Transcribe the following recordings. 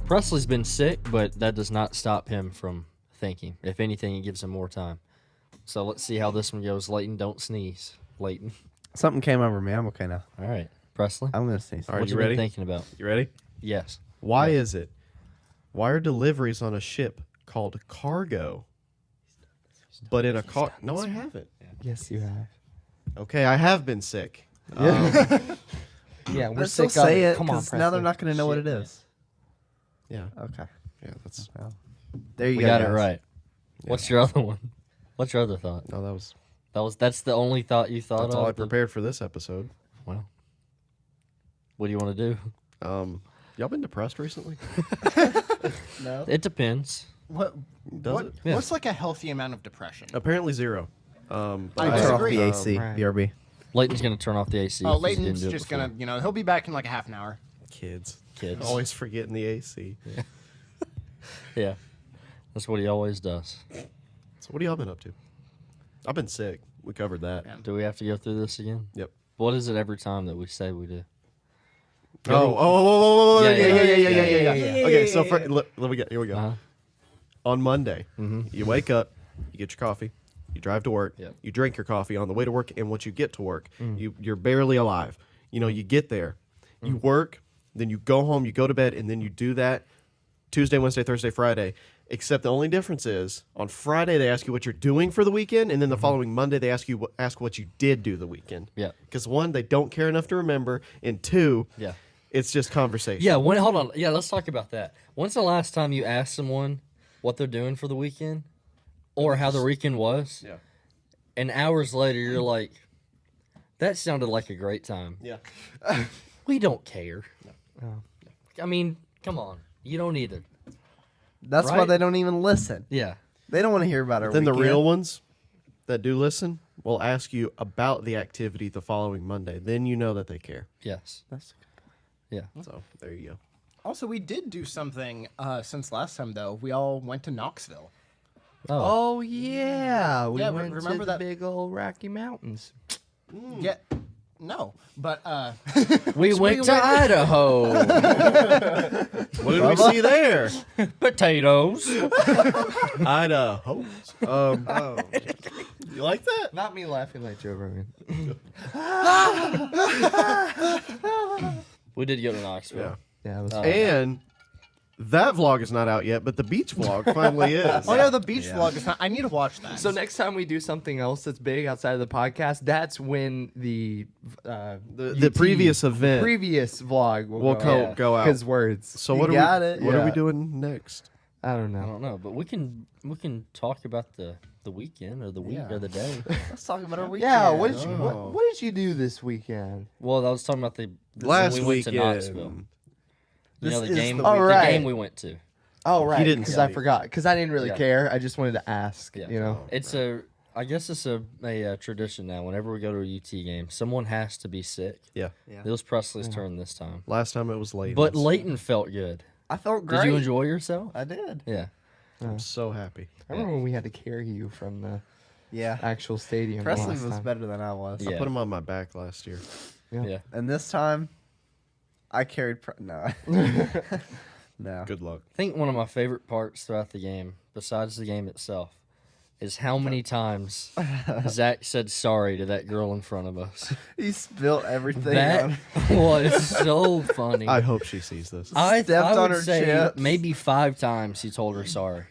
Presley's been sick, but that does not stop him from thinking. If anything, it gives him more time. So let's see how this one goes. Leighton, don't sneeze. Leighton. Something came over me. I'm okay now. All right. Presley. I'm gonna sneeze. All right, What you been ready? thinking about? You ready? Yes. Why is it? Why are deliveries on a ship called cargo? But in a car... No, I haven't. Yes, you have. Okay, I have been sick. Yeah, we're Let's still sick of say it Come on, because now they're Presley. not gonna know what it Shit, is. Yeah, Okay. yeah, that's... Well, there you We go. got it guys. right. What's your other one? What's your other thought? No, that was... That's the only thought you thought That's of? all I prepared for this episode. Well, what do you want to do? Y'all been depressed recently? No. It depends. What? Does what it? Yeah. What's like a healthy amount of depression? Apparently 0. But I Turn off disagree. the AC. Right. BRB. Leighton's going to turn off the AC. Oh, if he didn't Leighton's do it just before. gonna, he'll be back in like a half an hour. Kids. Kids. Always forgetting the AC. Yeah. That's what he always does. So what have y'all been up to? I've been sick. We covered that. Yeah. Do we have to go through this again? Yep. What is it every time that we say we do? Oh, Yeah, yeah. Okay, so let me get. Here we go. Uh-huh. On Monday, you wake up, you get your coffee, you drive to work, Yep. you drink your coffee on the way to work, and once you get to work, you're barely alive. You get there, you work, then you go home, you go to bed, and then you do that Tuesday, Wednesday, Thursday, Friday. Except the only difference is on Friday they ask you what you're doing for the weekend, and then the following Monday they ask what you did do the weekend. Yeah. Because one, they don't care enough to remember, and two, Yeah. it's just conversation. Yeah, hold on. Yeah, let's talk about that. When's the last time you asked someone what they're doing for the weekend or how the weekend was? Yeah. And hours later, you're like, that sounded like a great time. Yeah. We don't care. No. I mean, come on. You don't need it. That's why Right? they don't even listen. Yeah. They don't want to hear about our Then the weekend. real ones that do listen will ask you about the activity the following Monday. Then you know that they care. Yes. That's Yeah. So there you go. Also, we did do something since last time though. We all went to Knoxville. Oh. Oh yeah, we Yeah, went remember to the that- big old Rocky Mountains. Yeah. No, but We went to Idaho. What did we see there? Potatoes. Idaho. You like that? Not me laughing like Joe Rogan. We did go to Knoxville. Yeah. Yeah, it was And that vlog is not out yet, but the beach vlog finally is. oh yeah, the beach vlog is not. I need to watch that. So next time we do something else that's big outside of the podcast, that's when the The previous event previous vlog will go out. Because words. So what You are got we? it. What are we Yeah. doing next? I don't I know. don't know, but we can talk about the weekend or the week Yeah. or the day. Let's talk about our weekend. Yeah, what did you Oh. what did you do this weekend? Well, I was talking about the Last when we went to weekend. Knoxville. You know This the is game, the Oh, the right. game we went to. Oh right, didn't because say I it. forgot. Because I didn't really Yeah. care. I just wanted to ask. Yeah. You know. It's I guess it's a tradition now. Whenever we go to a UT game, someone has to be sick. Yeah. Yeah. It was Presley's turn this time, Last time it was late. but Leighton felt good. I felt great. Did you enjoy yourself? I did. Yeah. I'm so happy. I remember when we had to carry you from the Yeah. actual stadium. Presley last was time. better than I was. Yeah. I put him on my back last year. Yeah. And this time, I carried. No. No. Good luck. I think one of my favorite parts throughout the game, besides the game itself, is how many times Zach said sorry to that girl in front of us. He spilled everything That on. was so funny. I hope she sees this. I stepped would on her say chips. maybe 5 times he told her sorry.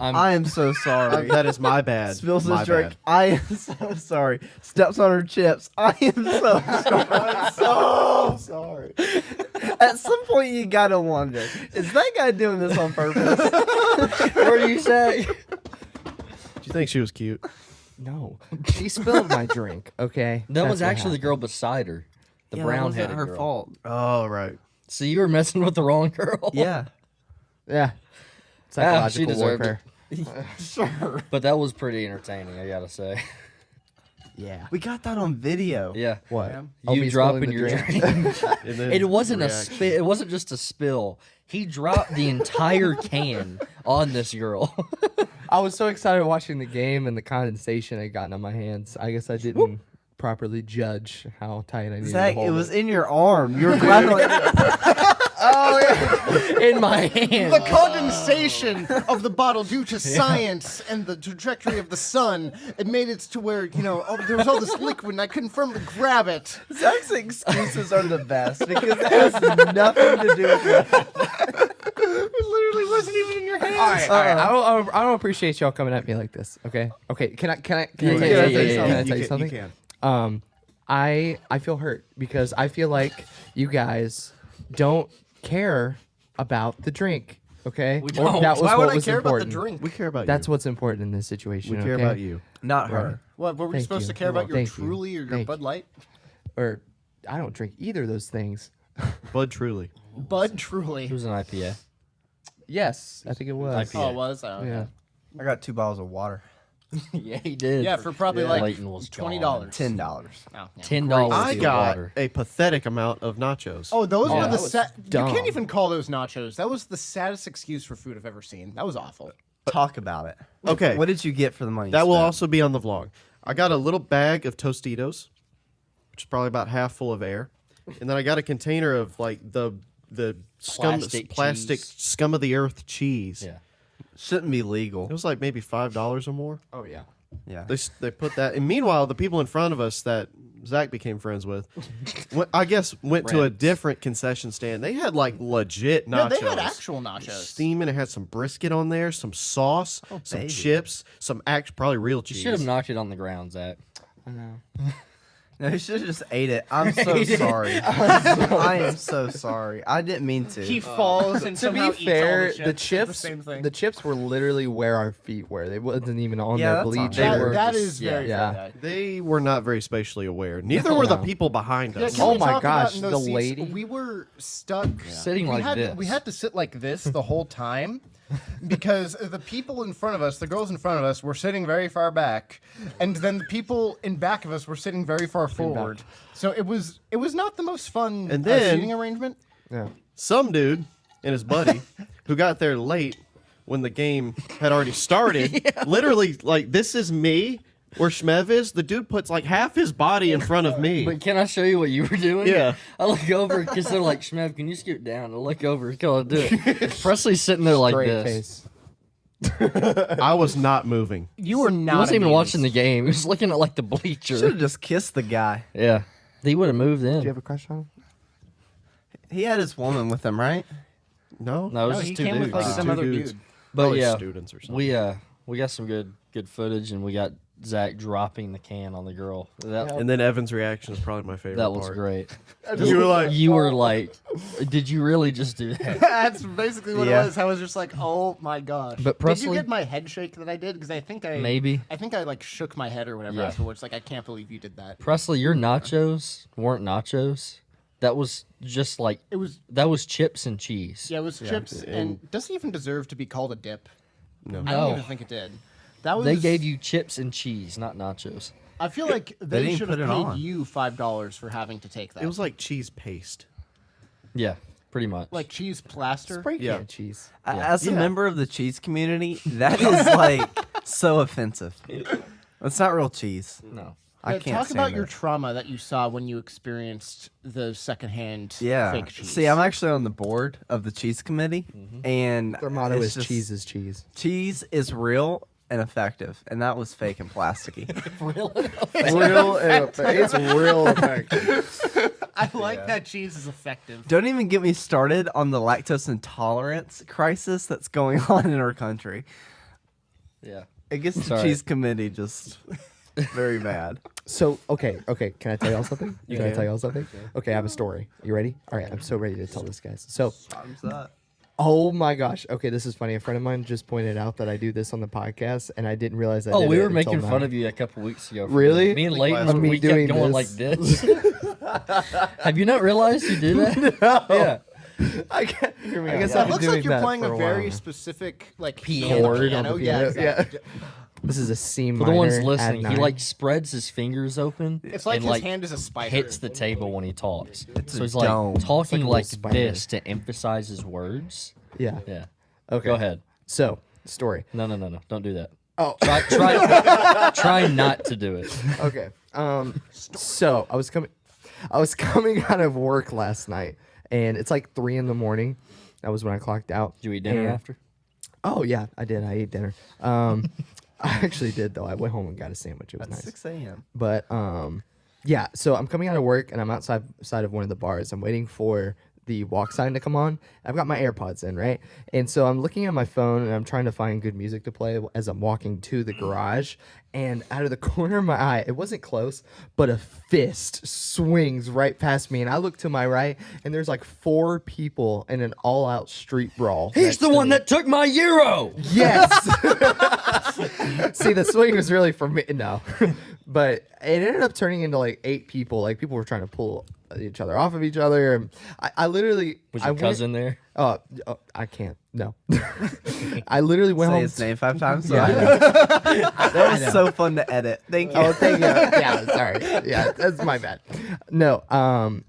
I am so sorry. That is my bad. Spills my his drink. bad. I am so sorry. Steps on her chips. I am so sorry. I'm so sorry. At some point, you gotta wonder: is that guy doing this on purpose? What do you say? Do you think she was cute? No, she spilled my drink. Okay, That That's was what actually the happened. girl beside her, the Yeah, that brown wasn't headed her girl. fault. Oh, right. So you were messing with the wrong girl. Yeah. Yeah, she psychological deserved warfare. Sure. But that was pretty entertaining, I gotta say. Yeah. We got that on video. Yeah. What? Yeah. Oh, You me dropping spilling the your drink? drink. And then It wasn't a reaction. spill. It wasn't just a spill. He dropped the entire can on this girl. I was so excited watching the game and the condensation had gotten on my hands. I guess I didn't properly judge how tight I needed Zach, to hold it was in your arm. You were grabbing in my hand. The condensation of the bottle due to science and the trajectory of the sun, it made it to where, there was all this liquid and I couldn't firmly grab it. Zach's excuses are the best because it has nothing to do with that. It literally wasn't even in your hands. All right. I don't appreciate y'all coming at me like this. Okay. Can I tell you You something? can. I feel hurt because I feel like you guys don't care about the drink. Okay. We don't. That was Why what would I was care important. about the drink? We care about That's you. what's important in this situation. We care okay? about you. Not her. What, were we Thank supposed you. to care about your Thank you. Truly or your Thank Bud you. Light? Or I don't drink either of those things. Bud Truly. Bud Truly. It was an IPA. Yes, I think it was. IPA. Oh, it was? Oh, Yeah. I got 2 bottles of water. Yeah, he did. Yeah, for probably like Leighton was $20. gone. $10. Oh, yeah. $10. I for got water. a pathetic amount of nachos. Oh, those were that the was you dumb. can't even call those nachos. That was the saddest excuse for food I've ever seen. That was awful. Talk about it. Okay. What did you get for the money? That will spent? also be on the vlog. I got a little bag of Tostitos, which is probably about half full of air, and then I got a container of like the plastic cheese. scum of the earth cheese. Yeah. Shouldn't be legal. It was like maybe $5 or more. Oh yeah. Yeah. They put that, and meanwhile, the people in front of us that Zach became friends with, went to a different concession stand. They had like legit No, nachos. they had actual nachos. Steaming. It had some brisket on there, some sauce, some baby. chips, some probably real You cheese. should have knocked it on the ground, Zach. I know. No, you should have just ate it. I'm so sorry. I am so sorry. I didn't mean to. He falls and To somehow be eats all fair, the the chips. It's chips, the same thing. the chips were literally where our feet were. They wasn't even on Yeah, their that's on bleachers. there. They were that just- is very yeah. fair. They were not very spatially aware. Neither were the No. people behind Yeah, us. can Oh we my talk about gosh, in those the seats? lady. We were stuck Sitting we like had this. We had to sit like this the whole time because the people in front of us, the girls in front of us, were sitting very far back, and then the people in back of us were sitting very far forward. So it was not the most fun And then- seating arrangement. Yeah. Some dude and his buddy who got there late when the game had already started, literally like, this is me where Shmev is. The dude puts like half his body in front of me. But can I show you what you were doing? Yeah. I look over because they're like, Shmev, can you scoot down? I look over, go do it. Presley's sitting there like Great this. face. I was not moving. You were not. He wasn't even amused. watching the game. He was looking at like the should bleacher. have just kissed the guy. Yeah. He would have moved in. Do you have a crush on him? He had his woman with him, right? No, No, it was No, just he two came with dudes. like Wow. some Two other dudes. dude. But Probably yeah, students or something. we got some good footage, and we got Zach dropping the can on the girl. That And then Evan's reaction is probably my favorite. that was part. great. You were like, You were like, did you really just do that? That's basically what Yeah. it was. I was just like, oh my gosh. But did Presley- you get my head shake that I did? Because I think I Maybe. I think I like shook my head or whatever Yeah. afterwards. Like I can't believe you did that. Presley, your nachos weren't nachos. That was just like It was that was chips and cheese. yeah, it was chips and doesn't even deserve to be called a dip. no. I don't even think it did. That was They gave you chips and cheese, not nachos. I feel like they didn't should put have it paid on. you $5 for having to take that. It was like cheese paste. Yeah, pretty much. like cheese plaster. Spray Yeah. can cheese. As a Yeah. member of the cheese community, that is like so offensive. It's not real cheese. no. I Yeah, can't talk stand about your it. trauma that you saw when you experienced the secondhand Yeah. fake cheese. See, I'm actually on the board of the cheese committee, and Their motto it's is just- cheese is cheese. Cheese is real and effective, and that was fake and plasticky. Real it's real effective. I like that cheese is effective. Don't even get me started on the lactose intolerance crisis that's going on in our country. Yeah. It gets the Sorry. cheese committee just very bad. So okay. Can I tell y'all something? Can I tell y'all something? Okay, I have a story. You ready? All right, I'm so ready to tell this, guys. So, oh my gosh. Okay, this is funny. A friend of mine just pointed out that I do this on the podcast, and I didn't realize I Oh, did we it were until making now. fun of you a couple weeks ago. for Really? that. Me and Like Leighton, last we week? kept Doing going this. like this. Have you not realized you do that? Yeah. I guess It I've been looks doing like you're that playing for a a very while. specific like Piano. Chord on the Yeah, piano, yeah. exactly. This is a C For minor. the ones add listening, he nine. like spreads his fingers open. It's like and, his like, hand is a spider. hits the table when he talks. It's So a he's like dome. talking It's like a like, little spider. this to emphasize his words. Yeah. Yeah. Okay. Go ahead. So story. No. Don't do that. Oh, Try not to do it. okay. So I was coming out of work last night, and it's like 3 a.m. That was when I clocked out. Did you eat dinner And- after? Oh yeah, I did. I ate dinner. I actually did though. I went home and got a sandwich. It was At nice. 6 a.m. But yeah. So I'm coming out of work and I'm outside of one of the bars. I'm waiting for the walk sign to come on. I've got my AirPods in, right? And so I'm looking at my phone and I'm trying to find good music to play as I'm walking to the garage. And out of the corner of my eye, it wasn't close, but a fist swings right past me. And I look to my right and there's like 4 people in an all-out street brawl. He's next the to one me. that took my euro. Yes. See, the swing was really for me. No, but it ended up turning into like 8 people. Like people were trying to pull each other off of each other. And I literally Was I your went- cousin there? Oh, I can't. No. I literally went Say home. his name 5 times. So Yeah, I I know. know. That was so fun to edit. Thank you. Oh, thank you. Yeah, sorry. Yeah, that's my bad. No,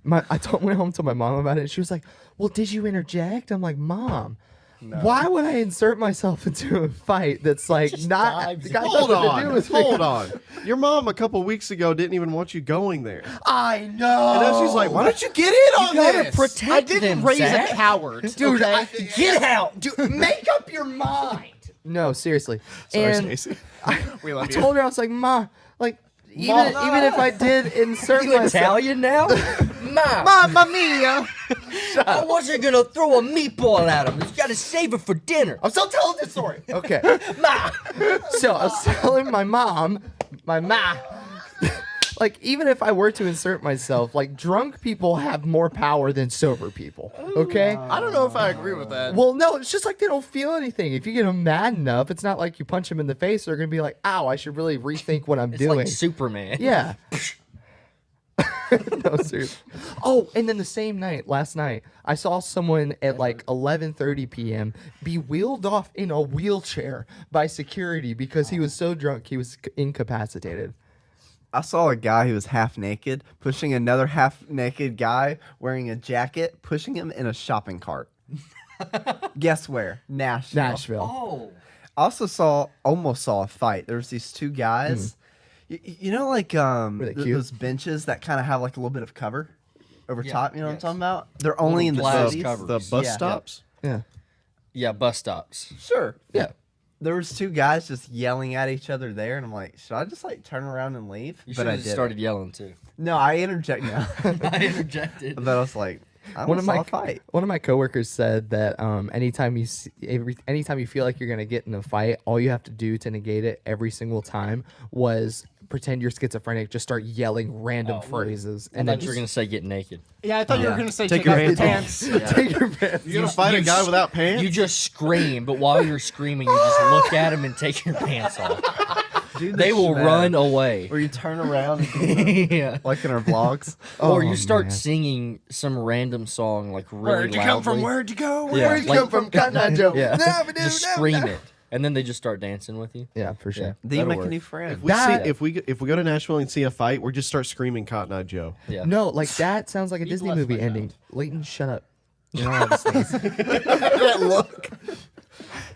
went home to my mom about it. And she was like, "Well, did you interject?" I'm like, "Mom, why would I insert myself into a fight that's like not dives got Hold nothing to do on, with me?" hold on. Your mom a couple weeks ago didn't even want you going there, and I know. now she's like, "Why don't you get in on gotta this?" protect I didn't them, raise Zach. a coward. Dude, okay? Get out. Dude, make up your mind. No, seriously. Sorry, and Stacy. we I love you. told her, I was like, "Ma, like even if I did insert You myself." Italian now? Ma, Mamma mia! I wasn't gonna throw a meatball at him. You gotta save it for dinner. I'm still telling the story. Okay. Ma. So I was telling my ma, like even if I were to insert myself, like drunk people have more power than sober people. Okay. I don't know if I agree with that. Well, no, it's just like they don't feel anything. If you get them mad enough, it's not like you punch them in the face. They're gonna be like, "Ow, I should really rethink what I'm It's doing." like Superman. Yeah. No, seriously. Oh, and then the same night, last night, I saw someone at like 11:30 p.m. be wheeled off in a wheelchair by security because he was so drunk he was incapacitated. I saw a guy who was half naked pushing another half naked guy wearing a jacket, pushing him in a shopping cart. Guess where? Nashville. Nashville. Oh. I also almost saw a fight. There was these 2 guys. You know, like they cute? those benches that kind of have like a little bit of cover over Yeah, top. You know what I'm yes. talking about? They're only in the glass cities. cover. The bus Yeah. stops. Yeah. Yeah, bus stops. Sure. Yeah. There was 2 guys just yelling at each other there, and I'm like, should I just like turn around and leave? You but should I have did. started yelling too. No, I interject now. I interjected. But I was like, I One almost of saw my a fight. one of my coworkers said that anytime you feel like you're gonna get in a fight, all you have to do to negate it every single time was pretend you're schizophrenic, just start yelling random phrases, And and then then you're gonna say get naked. Yeah, I thought you were Yeah. going to say Take take, your off your pants pants. take your pants. You're gonna fight a guy without pants. You just scream, but while you're screaming, you just look at him and take your pants off. Dude, They will run away. Where you turn around and do the- Yeah. like in our vlogs. Or Oh, you start man. singing some random song like really Where'd you come from? loudly. Where'd you go? Yeah, Where'd you like- come from, Cotton Eye Joe? Yeah. Never do, Just never scream do. it, and then they just start dancing with you. Yeah, for sure. Yeah. Then you That'll make work. a new friend. That- if we go to Nashville and see a fight, we just start screaming Cotton Eye Joe. Yeah. No, like that sounds like a Disney bless movie my ending. Leighton, shut up. You don't have to sneeze. That look.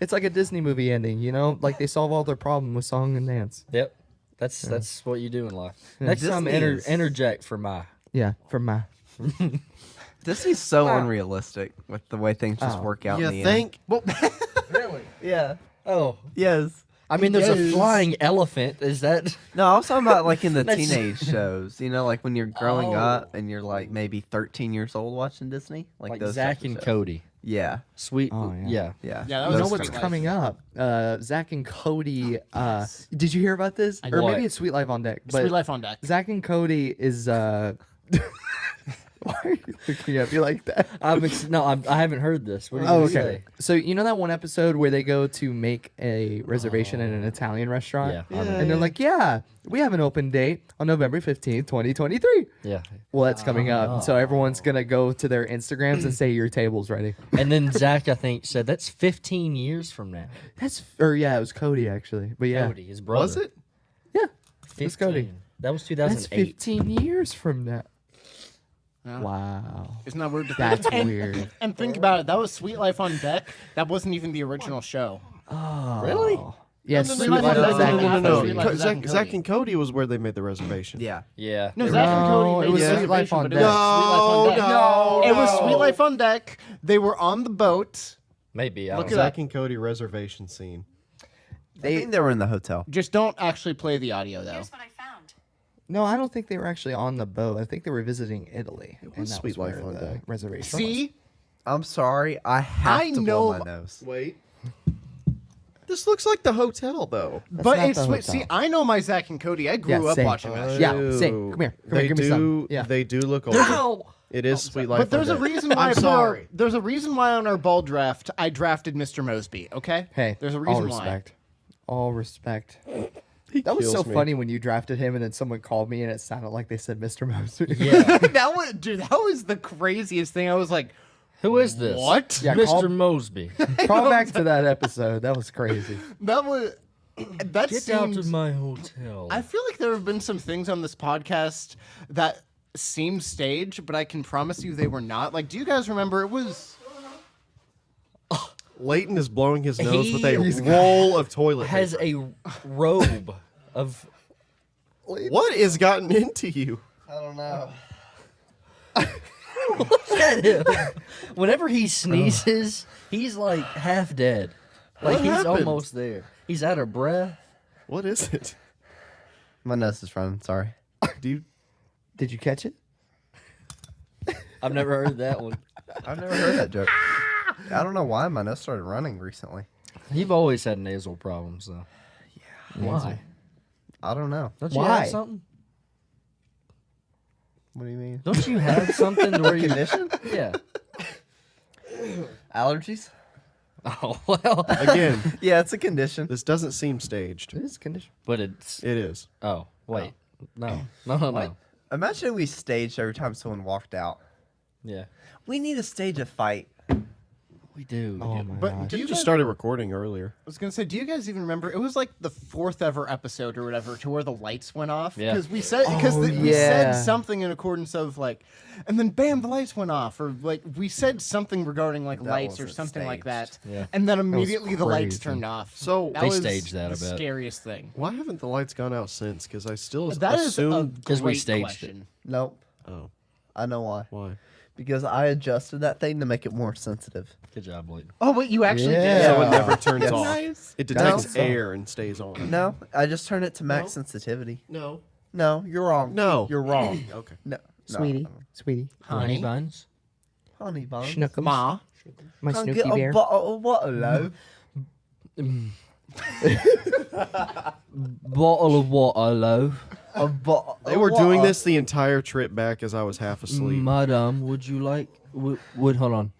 It's like a Disney movie ending, you know? Like they solve all their problem with song and dance. Yep. That's what you do in life. Next time, Disney is- interject for my. Yeah, for my. Disney's so unrealistic with the way things just work out. You in the think? End. Yeah. Oh, Yes. I mean, there's a Yes. flying elephant. Is that? No, I was talking about like in the That's- teenage shows. You know, like when you're growing Oh. up and you're like maybe 13 years old watching Disney, Like those Zach types of and shows. Cody. Yeah. Sweet. Oh, yeah. Yeah. Yeah. Yeah, that You was know Those what's Sweet types. coming up? Zach and Cody. Did you hear about this? I Or did. maybe it's Sweet Life on Deck. But Sweet Life on Deck. Zach and Cody is. Why are you looking at me like that? I haven't heard this. What did Oh, you okay. say? So you know that one episode where they go to make a reservation in an Italian restaurant? Yeah, I remember. And they're like, "Yeah, we have an open date on November 15th, 2023." Yeah. Well, that's coming up. And so everyone's going to go to their Instagrams and say your table's ready. And then Zach, I think, said that's 15 years from now. Yeah, it was Cody actually. But yeah. Cody, his brother. Was it? Yeah. 15. It's Cody. That was That's 2008. 15 years from now. Yeah. Wow. Isn't that weird to think? That's and, weird. And think about it. That was Sweet Life on Deck. That wasn't even the original show. Oh. Really? Yeah, No, Sweet no, Life no, of no, Zack no, no, and no, Cody. no. Life of Zack and Zack Cody. and Cody was where they made the reservation. Yeah. Yeah. No, Zack and Cody No, made it was the Sweet Life reservation, on but Deck. it was Sweet Life on Deck. No, It was no. Sweet Life on Deck. They were on the boat. Maybe. I Look don't it know. up. Zack and Cody reservation scene. I think they were in the hotel. Just don't actually play the audio though. Here's what I found. No, I don't think they were actually on the boat. I think they were visiting Italy. was and that Sweet was Life where on the Deck. reservation was. See, I'm sorry. I have I to know- blow my nose. Wait. This looks like the hotel, though. but not it's the see, hotel. I know my Zack and Cody. I grew Yeah, up same. watching that shit. Yeah, same. Come here. Come They here. Give me do. some. Yeah. They do look older. Ow! It is Sweet Life. But there's on a Deck. reason why I'm sorry. there's a reason why on our ball draft I drafted Mr. Mosby. Okay. Hey, there's a all reason why. respect. All respect. He That was so kills me. funny when you drafted him and then someone called me and it sounded like they said Mr. Mosby. Yeah. That was the craziest thing. I was like, Who is this? what? Yeah, Mr. call- Mosby. Call back to that episode. That was crazy. That was that Get out seems. of my hotel. I feel like there have been some things on this podcast that seemed staged, but I can promise you they were not. Like, do you guys remember? It was. Leighton is blowing his nose with a He roll of toilet has paper. a robe of. What has gotten into you? I don't know. Look at him. Whenever he sneezes, he's like half dead. Like What he's happened? almost there. He's out of breath. What is it? My nose is running. Sorry. Do you? Did you catch it? I've never heard that one. I've never heard that joke. I don't know why my nose started running recently. You've always had nasal problems, though. Yeah. Why? I don't know. Don't you Why? have something? What do you mean? Don't you have something to where you? Condition? Yeah. Allergies? Oh well. Again, Yeah, it's a condition. this doesn't seem staged. It is a condition. But it's. It is. Oh wait. No. Imagine we staged every time someone walked out. Yeah. We need to stage a fight. We do. Oh my But gosh. do you You guys, just started recording earlier. I was gonna say, do you guys even remember? It was like the 4th ever episode or whatever, to where the lights went off. Yeah. Because we said we said something in accordance of like, and then bam, the lights went off, or like we said something regarding like That lights or wasn't something like that. staged. Yeah. And then immediately the lights crazy. turned off. So- that They was staged that, I the bet. scariest thing. Why haven't the lights gone out since? Because I still That is a assume. 'Cause we great staged question. Nope. Oh, I know why. why? Because I adjusted that thing to make it more sensitive. Good job, Leighton. Oh wait, you actually Yeah. did. So it never turns Yes. off. Nice. It detects That's all. air and stays on. No, I just turned it to max No. sensitivity. No. No, you're wrong. No. You're wrong. Okay. No. Sweetie. Sweetie. Honey buns. Honey buns. Schnookums. Ma. My Can't Snooky get bear. a bottle of water, love. Bottle of water, love. A bottle. They were doing this the entire trip back as I was half asleep. Madam, would you like? Would hold on.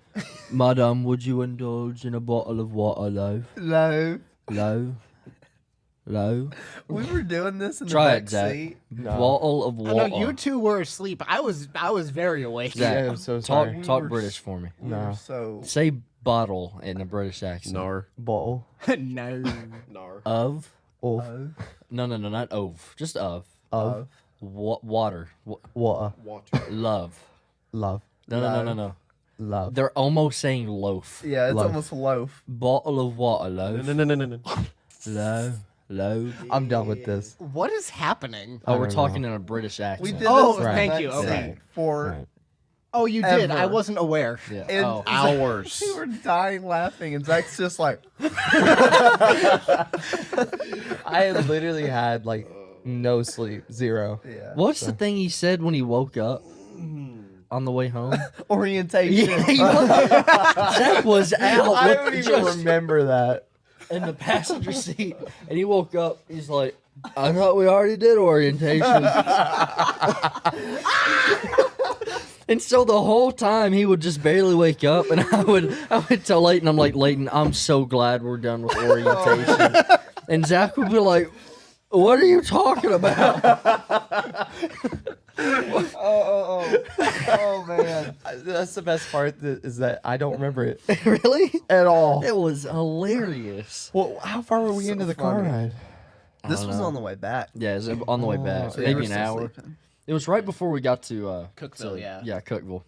Madam, would you indulge in a bottle of water, love? Love. Low. Low. We were doing this in the Try back it, Zach. seat. Bottle of I water. know you two were asleep. I was very awake. Zach, Yeah, I'm so talk sorry. talk were British for me. We were No. so Say bottle in a British accent. Nar. Bottle. No. Nar. Of? Of. No, not of. Just of. Of. Water. Water. Water. Love. Love. No. Love. They're almost saying loaf. yeah, it's Loaf. almost loaf. Bottle of water, loaf. No. Low. I'm done with this. What is happening? Oh, I we're don't talking in a British accent. We did Oh, this in the thank back you, seat okay. For Right. Oh, you did. I Ever. wasn't aware. Yeah. and Oh. Hours. we were dying laughing, and Zach's just like, I had literally had like no sleep. Zero. yeah. What's the thing he said when he woke up on the way home? Orientation. Yeah, he was, Zach was out I with don't even just remember that. in the passenger seat, and he woke up. He's like, "I thought we already did orientation." And so the whole time he would just barely wake up, and I would tell Leighton, I'm like, Leighton, I'm so glad we're done with orientation. And Zach would be like, what are you talking about? Oh man. That's the best part is that I don't remember it Really? at all. It was hilarious. Well, how far were we So into the car funny. ride? This don't was know. on the way back. Yeah, it was on the way back. So you were Maybe an still hour. sleeping. It was right before we got to Cookville, to- yeah. Yeah, Cookville.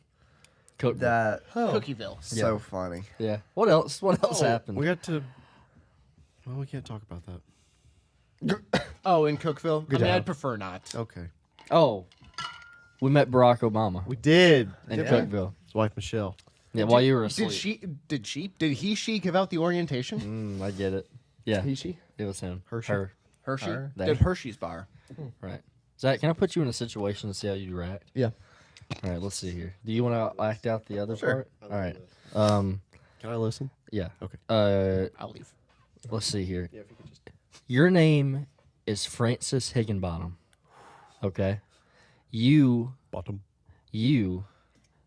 Cookville. That Cookieville. so funny. Yeah. What else? What else happened? We got to Well, we can't talk about that. Oh, in Cookville? I mean, job. I'd prefer not. Okay. Oh, we met Barack Obama We did. in Cookville. His wife Michelle. Yeah, while you were asleep. Did he give out the orientation? I get it. Yeah, He? it was him. Hershey? Her. Hershey? They. Did Hershey's bar. Right. Zach, can I put you in a situation to see how you react? Yeah. All right, let's see here. Do you want to act out the other part? All right. Can I listen? Yeah. Okay. I'll leave. Let's see here. Your name is Francis Higginbottom. Okay. You Bottom.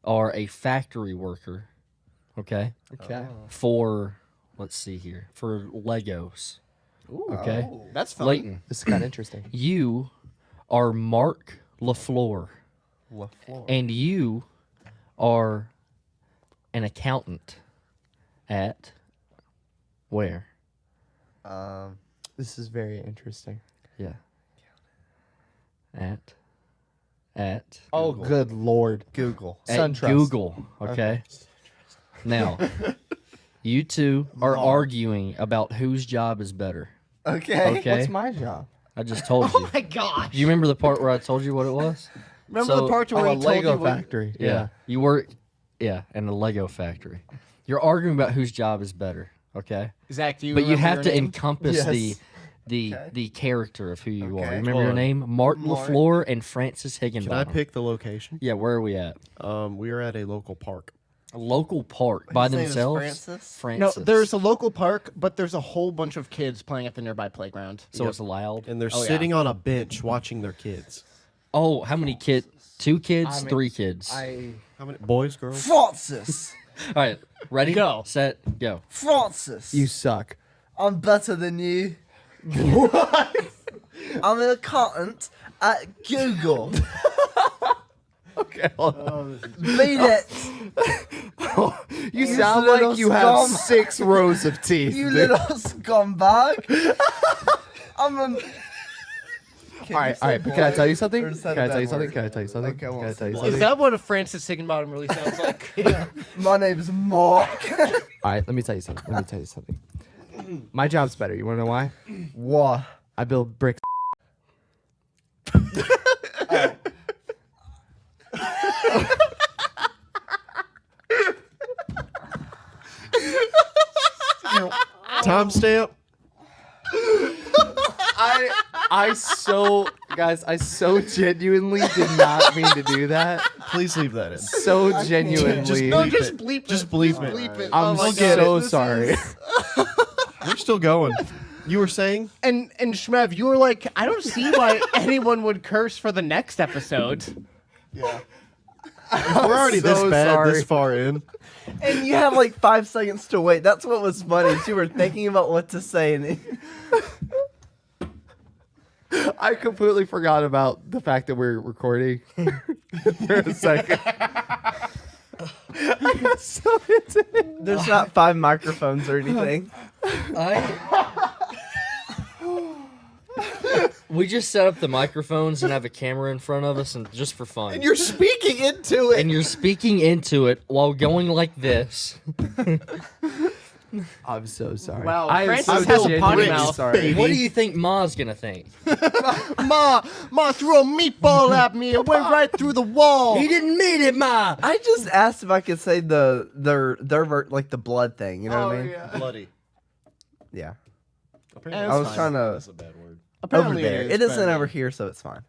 are a factory worker. Okay. Okay. For let's see here. For Legos. Okay. That's fun. Leighton, This is kind of interesting. you are Mark LaFleur. LaFleur. And you are an accountant at where? This is very interesting. Yeah. At Oh, good lord. Google. at SunTrust. Google. Okay. Now, you two are arguing about whose job is better. Okay. Okay. What's my job? I just told you. My gosh. Do you remember the part where I told you what it was? Remember So- the part where Oh, a he told Lego you what- factory. Yeah. You work in a Lego factory. You're arguing about whose job is better. Okay. Zach, do you But you remember have your to name? encompass Yes. the character of who you are. Okay. Remember Hold your on. name? Mark LaFleur and Francis Can I Higginbottom. pick the location? Yeah, where are we at? We are at a local park. A local park by His name is themselves. Francis? No, Francis. there's a local park, but there's a whole bunch of kids playing at the nearby playground. so it's loud. And they're Oh, yeah. sitting on a bench watching their kids. Oh, how many kids? 2 kids, I mean, 3 kids. How many boys, girls? Francis. All right, ready? Go. Set, go. Francis. You suck. I'm better than you. I'm an accountant at Google. Okay. Beat it. You You sound little like you have scum. 6 rows of teeth. You dude. little scumbag. I'm a. All right, but can I tell you something? Or Can is that I a tell you bad something? word? Can I tell you something? Okay, I Can I won't tell you say something? Is that what a Francis Higginbottom really sounds like? My name's Mark. All right, let me tell you something. My job's better. You want to know why? What? I build bricks. Timestamp. I so genuinely did not mean to do that. Please leave that in. So genuinely. No, just bleep Just it. bleep Just it. bleep it. I'm Oh my so God. sorry. We're still going. You were saying? And Shmev, you were like, I don't see why anyone would curse for the next episode. We're already so this bad, sorry. this far in. And you had like 5 seconds to wait. That's what was funny. is You were thinking about what to say, and I completely forgot about the fact that we're recording for a second. I got so into it. there's not 5 microphones or anything. We just set up the microphones and have a camera in front of us, and just for fun. And you're speaking into it. And you're speaking into it while going like this. I'm so sorry. Wow, I am Francis so has a potty genuinely mouth. sorry. What do you think Ma's gonna think? Ma threw a meatball at me. It went right through the wall. He didn't mean it, Ma. I just asked if I could say their like the blood thing. You know what I mean? Bloody. Yeah. Apparently I was fine. trying to That's a bad word. over Apparently there. is, It isn't but- over here, so it's fine.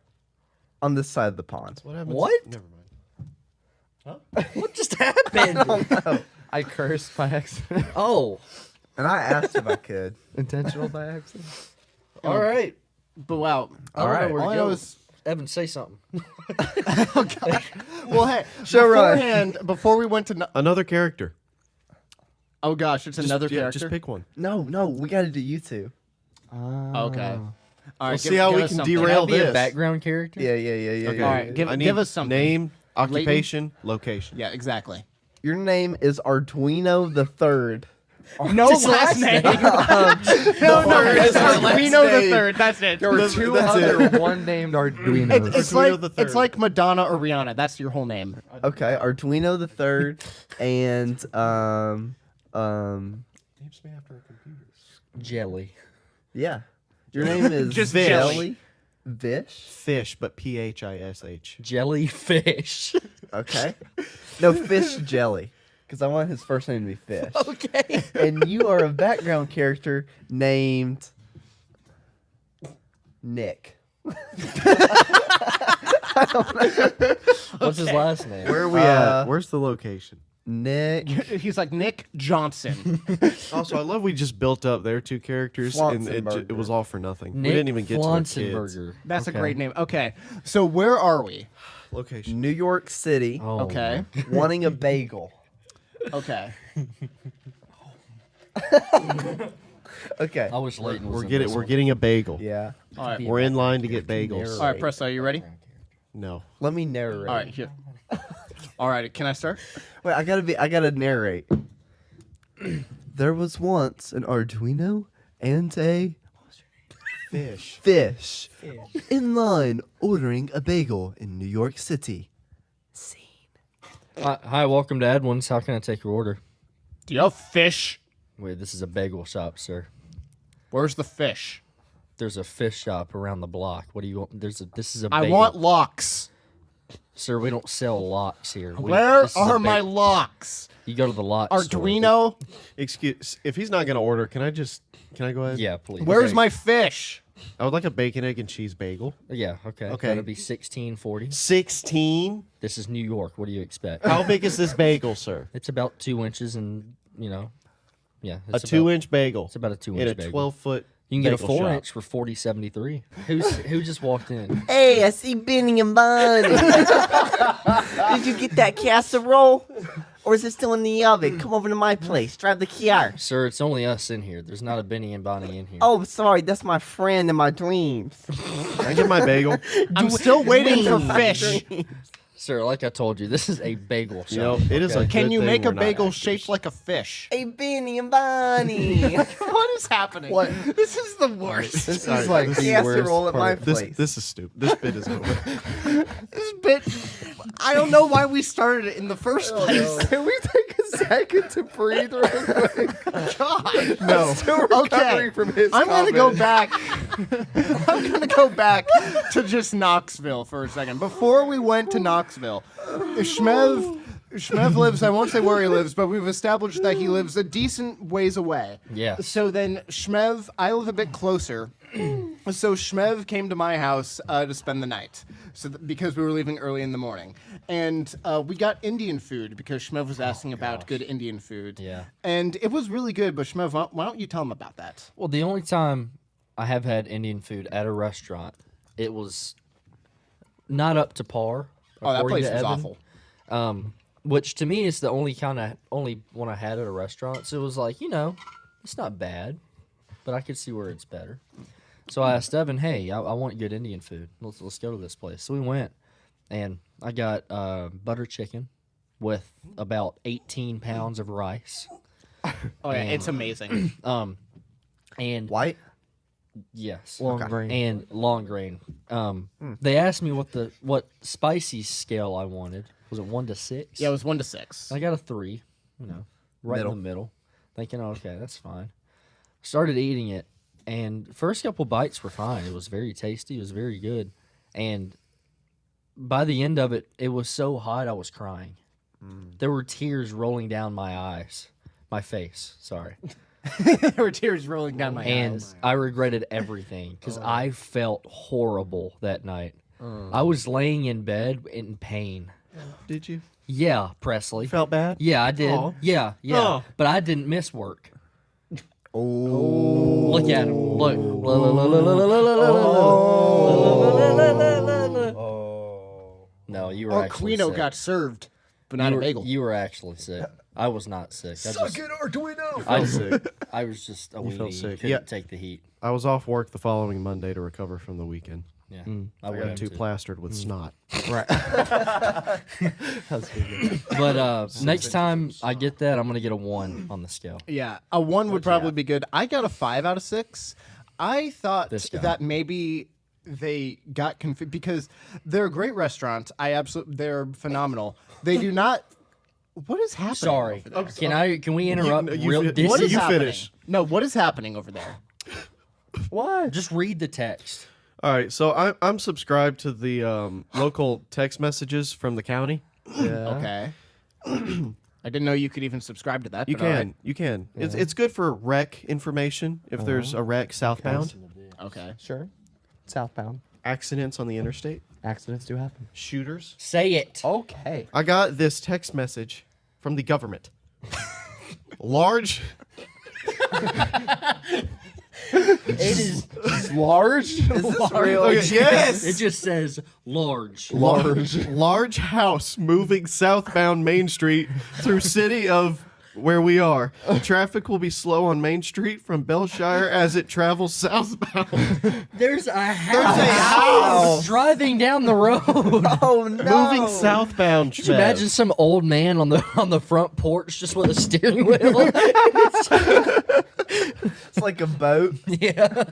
On this side of the pond. What happened? What? Never mind. What just happened? I cursed by accident. Oh, And I asked if I could. Intentional by accident. all right. But wow. All right. All I know is, Evan, say something. well, hey, Show run. beforehand, before we went to, Another character. oh gosh, it's another Yeah, character. just pick one. No, we got to do you two. Okay. All right, see how we us can something. derail Be a this. background character. Yeah. Okay. All right, I need give us something. Name, occupation, location. Yeah, exactly. Your name is Arduino the Third. No last name. No, it's Arduino the Third. That's it. There were two other one named Arduinos. It's Arduino like the Third. it's like Madonna or Rihanna. That's your whole name. Okay, Arduino the Third, and Names me after a computer. Jelly. Yeah. Your name is Just Jelly. Vish? Fish, but Phish. Jellyfish. Okay. No, Fish Jelly. Because I want his first name to be Fish. Okay. And you are a background character named Nick. What's his last name? Where are we at? Where's the location? Nick. He's like Nick Johnson. Also, I love we just built up their two characters, and it was all for nothing. We didn't even get to the kids. Flonsenberger. That's Okay. a great name. Okay, so where are we? Location. New York City. Oh, Okay, Wanting a bagel. okay. Okay. I wish Leighton was We're getting a bagel. Yeah. All right, We're in line to get bagels. all right, Presto, you ready? No. Let me narrate. All right, here. All right, can I start? Wait, I gotta narrate. There was once an Arduino and a fish in line ordering a bagel in New York City. Hi, welcome to Edwin's. How can I take your order? Do you have fish? Wait, this is a bagel shop, sir. Where's the fish? There's a fish shop around the block. What do you want? This is a I bagel. want locks. Sir, we don't sell locks here. Where This is a are my ba- locks? You go to the lock store. Arduino? Excuse. If he's not gonna order, can I go ahead? Yeah, please. Where's Okay. my fish? I would like a bacon, egg, and cheese bagel. Yeah, okay. Okay. That'll be $16.40. 16. This is New York. What do you expect? How big is this bagel, sir? It's about 2 inches and, yeah. A It's 2-inch bagel. It's about a 2 In inch a bagel. 12-foot. You can get a bagel 4 shop. inch for $40.73. Who just walked in? Hey, I see Benny and Bonnie. Did you get that casserole? Or is it still in the oven? Come over to my place. Drive the car. Sir, it's only us in here. There's not a Benny and Bonnie in here. Oh, sorry. That's my friend in my dreams. Can I get my bagel? I'm still waiting for fish. Sir, like I told you, this is a bagel shop. You know, it is a Can good you thing make we're a not bagel actors. shaped like a fish? Hey, Benny and Bonnie. What is happening? What? This is the worst. This Sorry, is like this is casserole at my This place. this is stupid. This bit is over. This bit, I don't know why we started it in the first place. Can we take a second to breathe real quick? God. No. Still recovering Okay, from his I'm gonna go comment. back. I'm gonna go back to just Knoxville for a second. Before we went to Knoxville, Shmev lives. I won't say where he lives, but we've established that he lives a decent ways away. Yeah. So then Shmev, I live a bit closer. So Shmev came to my house to spend the night, because we were leaving early in the morning, and we got Indian food because Shmev was asking about good Indian food. Yeah. And it was really good. But Shmev, why don't you tell him about that? Well, the only time I have had Indian food at a restaurant, it was not up to par. Oh, that according place to was Evan. awful. Which to me is the only one I had at a restaurant. So it was like, it's not bad, but I could see where it's better. So I asked Evan, hey, I want good Indian food. Let's go to this place. So we went, and I got butter chicken with about 18 pounds of rice. Oh yeah, it's amazing. And White? yes, Long grain. and long grain. They asked me what spicy scale I wanted. Was it 1 to 6? Yeah, it was 1 to 6. I got a 3. Right Middle. in the middle. Thinking, okay, that's fine. Started eating it, and first couple bites were fine. It was very tasty. It was very good, and by the end of it, it was so hot I was crying. There were tears rolling down my face. Sorry. There were tears rolling down my And eyes. I regretted everything because I felt horrible that night. I was laying in bed in pain. Did you? Yeah, Presley. Felt bad? Yeah, I did. Aw. Yeah. Oh. But I didn't miss work. Oh. Look at him. Look. No, you were actually Arduino sick. got served, but not you a were, bagel. You were actually sick. I was not sick. Arduino! I, sick. I was just a You felt weenie. sick. Couldn't Yeah. take the heat. I was off work the following Monday to recover from the weekend. Yeah. I would got have too too. plastered with snot. Right. But next time I get that, I'm gonna get a 1 on the scale. Yeah, a 1 would probably be good. I got a 5 out of 6. I thought This guy. that maybe they got confused because they're a great restaurant. They're phenomenal. They do not What is happening? Sorry. over there? Can we interrupt? you real, fin- this What you is is, happening? finish. No, what is happening over there? What? just read the text. All right, so I'm subscribed to the local text messages from the county. Yeah. Okay. I didn't know you could even subscribe to that. You but all can, right. you can. It's good for wreck information if there's a wreck southbound, Okay. Sure. Southbound. accidents on the interstate, Accidents do happen. shooters. Say it. Okay. I got this text message from the government. Large. It is large. Is this real? Okay, yes. It just says large. Large house moving southbound Main Street through city of where we are. Traffic will be slow on Main Street from Bellshire as it travels southbound. There's a house driving down the road. Oh no! Moving southbound. Could you imagine some old man on the front porch just with a steering wheel? It's like a boat. Yeah.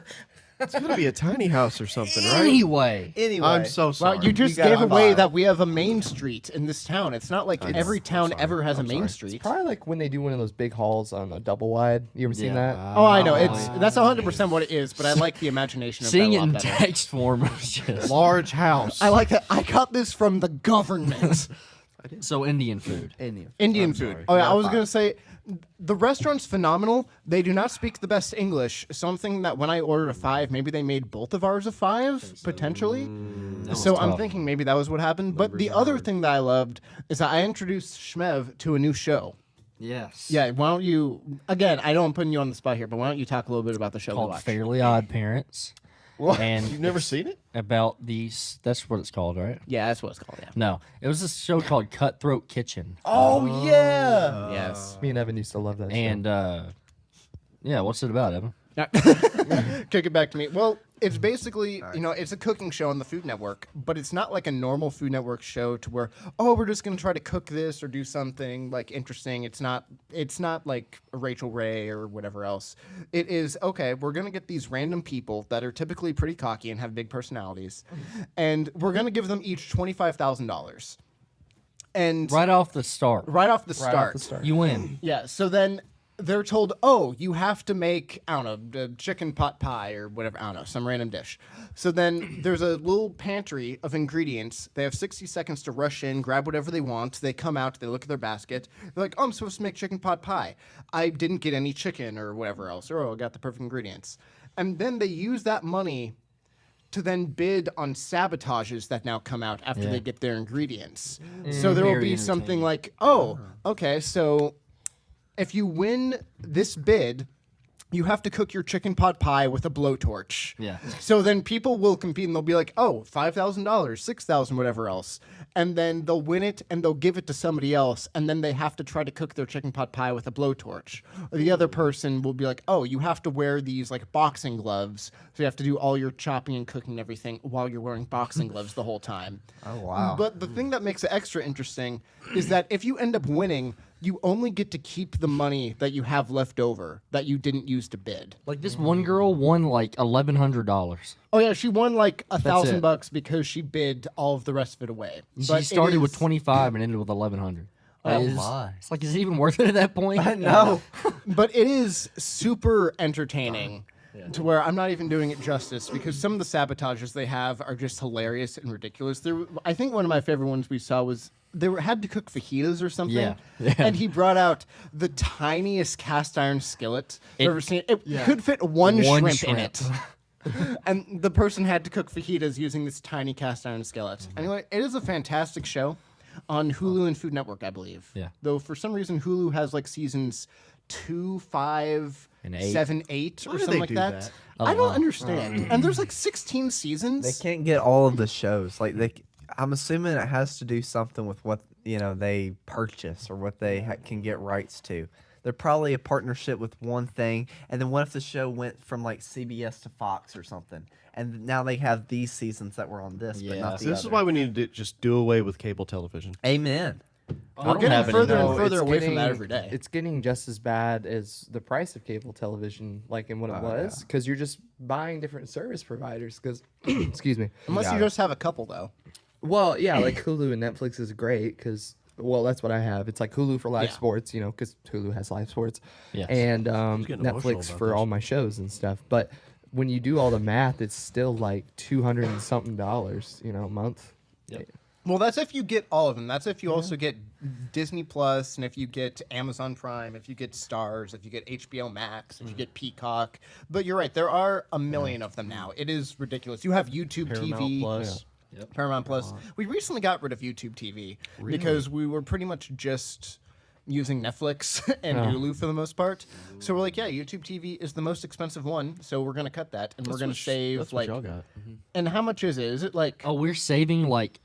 It's gonna be a tiny house or something, right? Anyway, Anyway, I'm so sorry. Well, you just got gave a away vibe. that we have a main street in this town. It's not like every town sorry. ever has a I'm main sorry. street. Probably like when they do one of those big hauls on a double wide. You ever seen Yeah. that? Oh, I know. That's 100% what it is, but I like the imagination of seeing that it a in lot better. text form was just Large house. I like that. I got this from the government. so Indian food. Indian food. sorry. Oh yeah, I was gonna say the restaurant's phenomenal. They do not speak the best English. Something that when I ordered a 5, maybe they made both of ours a 5 potentially. So I'm tough. thinking maybe that was what happened. But the other thing that I loved is that I introduced Shmev to a new show. Yes. Yeah, why don't you? Again, I know I'm putting you on the spot here, but why don't you talk a little bit about the show we Called watched? Fairly Odd Parents. And You've never seen it? about these. That's what it's called, right? Yeah, that's what it's called. Yeah. No, it was a show called Cutthroat Kitchen. Oh yeah. Yes. Me and Evan used to love that. And yeah, what's it about, Evan? Kick it back to me. Well, it's basically, it's a cooking show on the Food Network, but it's not like a normal Food Network show to where, oh, we're just going to try to cook this or do something like interesting. It's not like Rachel Ray or whatever else. It is, okay, we're going to get these random people that are typically pretty cocky and have big personalities, and we're going to give them each $25,000. And Right off the start, right off the Right start, off the start. you win. yeah, so then they're told, oh, you have to make, I don't know, chicken pot pie or whatever, I don't know, some random dish. So then there's a little pantry of ingredients. They have 60 seconds to rush in, grab whatever they want. They come out, they look at their basket. They're like, oh, I'm supposed to make chicken pot pie. I didn't get any chicken or whatever else. Or, oh, I got the perfect ingredients. And then they use that money to then bid on sabotages that now come out after they get their ingredients. So there will Very be something entertaining. like, oh, okay, so if you win this bid, you have to cook your chicken pot pie with a blowtorch. Yeah. So then people will compete and they'll be like, oh, $5,000, $6,000, whatever else. And then they'll win it and they'll give it to somebody else. And then they have to try to cook their chicken pot pie with a blowtorch. Or the other person will be like, oh, you have to wear these like boxing gloves. So you have to do all your chopping and cooking and everything while you're wearing boxing gloves the whole time. Oh wow. But the thing that makes it extra interesting is that if you end up winning, you only get to keep the money that you have left over that you didn't use to bid. Like this one girl won like $1,100. Oh yeah, she won like it. $1,000 because she bid all of the rest of it away. She But it started with is- 25 and ended with 1,100. Oh It's- my. It's like, is it even worth it at that point? No. But it is super entertaining to where I'm not even doing it justice because some of the sabotages they have are just hilarious and ridiculous. I think one of my favorite ones we saw was had to cook fajitas or something. Yeah. Yeah. And he brought out the tiniest cast iron skillet I've It- ever seen. It could fit one shrimp in shrimp. it. And the person had to cook fajitas using this tiny cast iron skillet. Anyway, it is a fantastic show on Hulu and Food Network, I believe. Yeah. Though for some reason Hulu has like seasons 2, 5, And 8. 7, 8, Why or do something they like do that. that? I don't understand. And there's like 16 seasons. They can't get all of the shows. Like I'm assuming it has to do something with what they purchase or what they can get rights to. They're probably a partnership with one thing, and then what if the show went from like CBS to Fox or something, and now they have these seasons that were on this, but Yeah. not the So this is other. why we need to just do away with cable television. Amen. I We're don't getting have any further more. and further it's away from that getting- every day. It's getting just as bad as the price of cable television, like in what it was, because you're just buying different service providers. Because, excuse me. Unless you just have a couple, though. Well, yeah, like Hulu and Netflix is great because Well, that's what I have. It's like Hulu for live Yeah. sports, you know, because Hulu has live sports, Yes. and getting emotional Netflix about for this. all my shows and stuff. But when you do all the math, it's still like $200 and something, you know, a month. Yep. Well, that's if you get all of them. That's if you also get Disney Plus, and if you get Amazon Prime, if you get Stars, if you get HBO Max, if you get Peacock. But you're right, there are a million of them now. It is ridiculous. You have YouTube Paramount TV. Plus. Paramount Plus. We recently got rid of YouTube TV because we were pretty much just using Netflix and Hulu for the most part. So we're like, yeah, YouTube TV is the most expensive one, so we're gonna cut that, and we're gonna save That's like. what y'all got. And how much is it? Is it like? Oh, we're saving like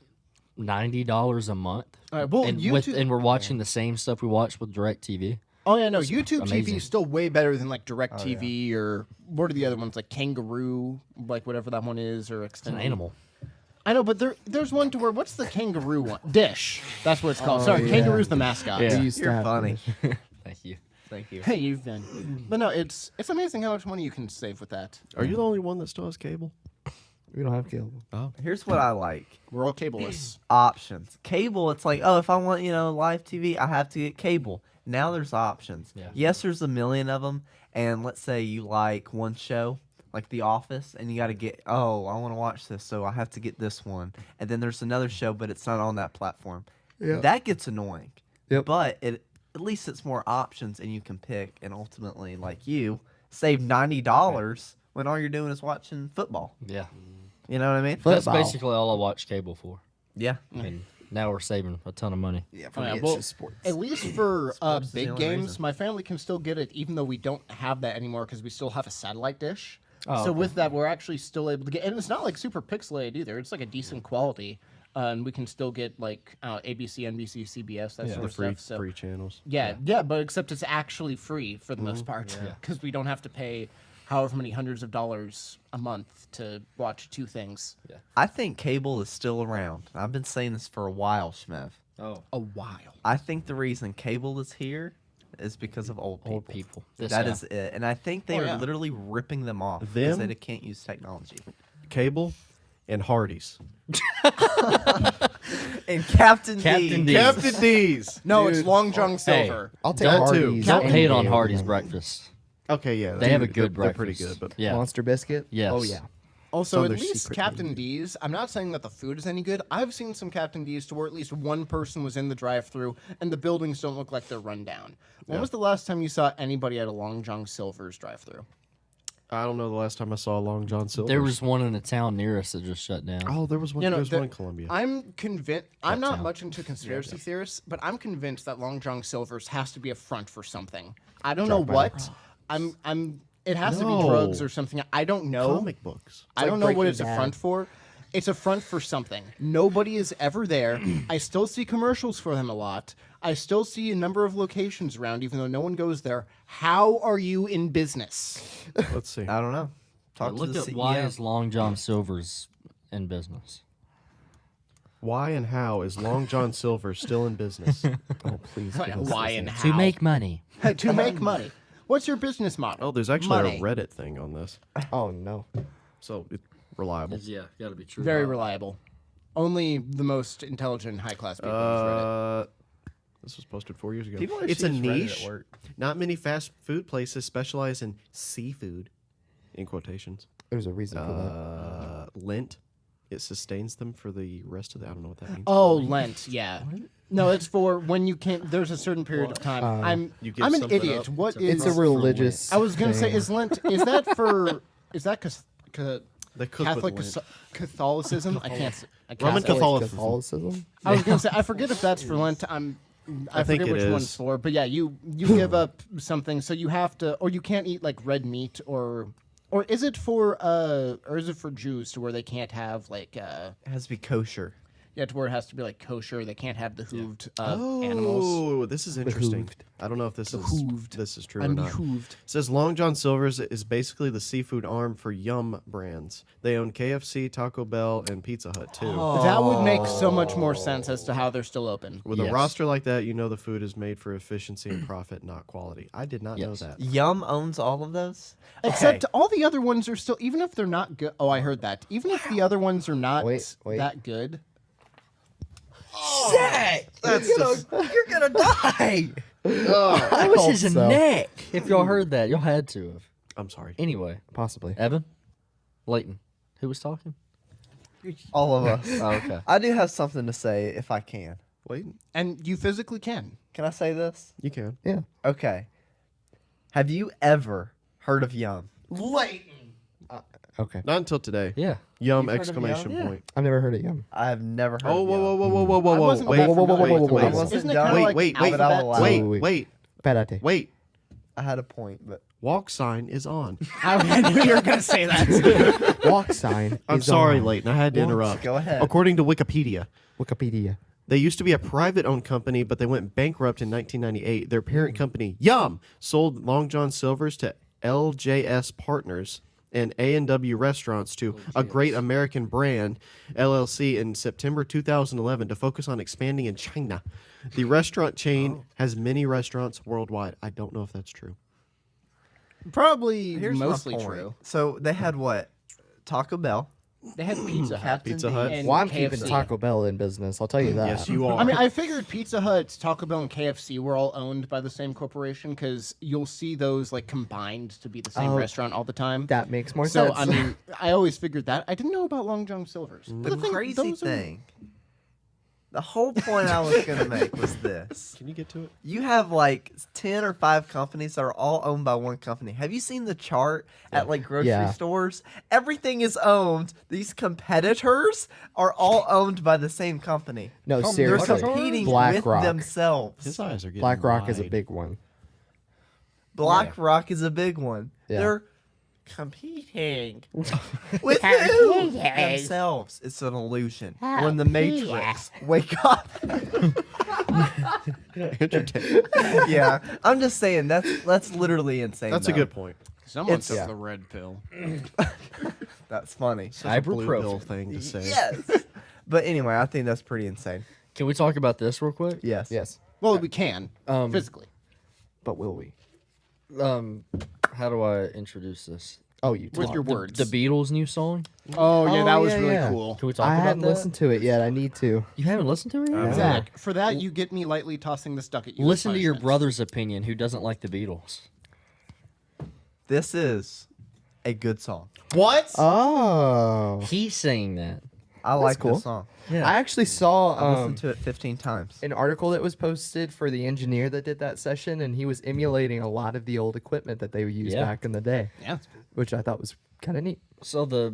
$90 a month. All right, well, and YouTube. and we're watching the same stuff we watch with DirecTV. Oh yeah, no, YouTube TV amazing. is still way better than like DirecTV or what are the other ones like Kangaroo, like whatever that one is, or It's an Extended. animal. I know, but there's one to where what's the kangaroo one? Dish. That's what it's called. Sorry, Kangaroo's the mascot. Yeah. We used to You're have funny. Thank you. Thank you. Hey, you've been. But no, it's amazing how much money you can save with that. Are you the only one that still has cable? We don't have cable. Here's what I like. We're all cableless. Options. Cable, it's like, oh, if I want, live TV, I have to get cable. Now there's options. Yeah. Yes, there's a million of them. And let's say you like one show, like The Office, and you got to get, oh, I want to watch this, so I have to get this one. And then there's another show, but it's not on that platform. Yeah. That gets annoying. Yep. But at least it's more options, and you can pick. And ultimately, like you, save $90 when all you're doing is watching football. Yeah. You know what I mean? That's Football. basically all I watch cable for. Yeah. And now we're saving a ton of money. Yeah, Oh, yeah, well, at least for Sports is the big only games, reason. my family can still get it, even though we don't have that anymore because we still have a satellite dish. Oh, so okay. with that, we're actually still able to get, and it's not like super pixelated either. It's like a decent quality, and we can still get like ABC, NBC, CBS, that sort The of free stuff. So free channels. yeah, but except it's actually free for the most part because we don't have to pay however many hundreds of dollars a month to watch two things. I think cable is still around. I've been saying this for a while, Shmev. Oh. A while. I think the reason cable is here is because of old people. Old people. That is it. And I think they Oh, are yeah. literally ripping them off because Them? they can't use technology. Cable and Hardee's. And Captain Captain D. D. Captain D's. No, it's Long John Silver. I'll take That too. Hardee's. Don't any hate day on of the Hardy's week. breakfast. Okay, yeah. They have a good They're breakfast. pretty good, but Yeah. Monster biscuit. Yes. Oh yeah. Also, Some at of their least secret Captain D's, I'm not saying that the food is any good. I've seen some Captain D's to where at least one person was in the drive-thru and the buildings don't look like they're run down. When was the last time you saw anybody at a Long John Silver's drive-thru? I don't know the last time I saw Long John Silver. There was one in a town near us that just shut down. Oh, there was one. You know, There's the- one in Columbia. I'm convinced. I'm not Uptown. much into conspiracy theorists, but I'm convinced that Long John Silver's has to be a front for something. I don't know what. I'm. It has to be No. drugs or something. I don't know. Comic books. I don't know what Breaking it's a Bad. front for. It's a front for something. Nobody is ever there. I still see commercials for them a lot. I still see a number of locations around, even though no one goes there. How are you in business? Let's see. I don't know. Talk to Look the at CEO. why is Long John Silver's in business. Why and how is Long John Silver still in business? Oh please. give us Why this and answer. how? To make money. To make money. What's your business model? Oh, there's actually Money. a Reddit thing on this, Oh no. so it's reliable. Yeah, gotta be true. Very reliable. Only the most intelligent and high-class people use Reddit. This was posted 4 years ago. People It's a actually use Reddit at niche. work. Not many fast food places specialize in seafood, in quotations. There's a reason for that. Lent. It sustains them for the rest of the. I don't know what that means. Oh, Lent, yeah. No, it's for when you can't. There's a certain period of time. You give I'm an something idiot. up What It's is? a religious. I was gonna say, thing. is Lent? Is that for? Is that They cook Catholic with Lent. Catholicism? I can't. Roman Catholic. Catholicism. I was gonna say I forget if that's for Lent. I think forget it which is. one's for, but yeah, you give up something, so you have to, or you can't eat like red meat, or is it for Jews to where they can't have like It has to be kosher. yeah, to where it has to be like kosher. They can't have the hooved animals. Oh, this is interesting. Behooved. I don't know if this is Behooved. this is true or I'm not. behooved. It says Long John Silver's is basically the seafood arm for Yum brands. They own KFC, Taco Bell, and Pizza Hut too. That would make so much more sense as to how they're still open. With a Yes. roster like that, you know the food is made for efficiency and profit, not quality. I did not know Yes. that. Yum owns all of those? Except Okay. all the other ones are still, even if they're not good. Oh, I heard that. Even if the other ones are not Wait. that good. Zach, you're gonna die. That was hope his so. neck. If y'all heard that, y'all had to have. I'm sorry. Anyway, Possibly. Evan, Leighton, who was talking? All of us. Oh, okay. I do have something to say if I can. Wait, And you physically can. Can I say this? you can. Yeah. Okay. Have you ever heard of Yum? Okay. Not until today. Yeah. Yum! You've heard of Exclamation Yum? point. I've never heard of Yum. I have never heard Oh, of whoa, Yum. whoa, whoa, whoa, whoa, whoa, I whoa! wasn't Wait, that whoa, whoa, familiar whoa, with whoa, the whoa, names. whoa. Isn't it Wait, kind of like wait, But I will allow wait, it. wait, wait. Pedate. Wait. I had a point, but Walk sign is on. I knew you were going to say that. Walk sign. I'm is sorry, on. Leighton. I had to interrupt. go ahead. According to Wikipedia, Wikipedia. they used to be a private-owned company, but they went bankrupt in 1998. Their parent company, Yum, sold Long John Silver's to LJS Partners and A&W Restaurants to A Great American Brand, LLC, in September 2011 to focus on expanding in China. The restaurant chain has many restaurants worldwide. I don't know if that's true. Probably here's mostly my point. true. So they had what? Taco Bell. They had Pizza Hut. Captain Pizza Hut. D's. And Well, I'm KFC. keeping Taco Bell in business. I'll tell you that. Yes, you are. I mean, I figured Pizza Hut, Taco Bell, and KFC were all owned by the same corporation because you'll see those like combined to be the same Oh, restaurant all the time. That makes more So sense. I mean, I always figured that. I didn't know about Long John Silver's. But The thing- crazy those are- thing. The whole point I was going to make was this. Can you get to it? You have like 10 or 5 companies that are all owned by one company. Have you seen the chart at like grocery Yeah. stores? Everything is owned. These competitors are all owned by the same company. no, They're seriously. competing with BlackRock. themselves. His eyes are getting BlackRock is a wide. big one. BlackRock is a big one. Yeah. They're competing with who? Themselves. It's an illusion. We're in the Matrix. Wake up. Entertaining. Yeah, I'm just saying that's literally insane. That's a though. good point. Someone It's- took Yeah. the red pill. That's funny. Such a blue Ibuprofen. pill thing to say. Yes. But anyway, I think that's pretty insane. Can we talk about this real quick? Yes. Yes. Well, we can physically. But will we? How do I introduce this? Oh, you With talk. your words. The Beatles' new song. Oh yeah, Oh, that was yeah, really yeah. cool. Can we talk I about hadn't that? listened to it yet. I need to. You haven't listened to it yet? Zach, for that you get me lightly tossing this duck at you. as Listen to your punishment. brother's opinion, who doesn't like the Beatles. This is a good song. What? Oh. He's saying that. I like cool. this song. Yeah. I actually saw I've listened to it 15 times. an article that was posted for the engineer that did that session, and he was emulating a lot of the old equipment that they used Yeah. back in the day, Yeah, that's cool. which I thought was kind of neat. So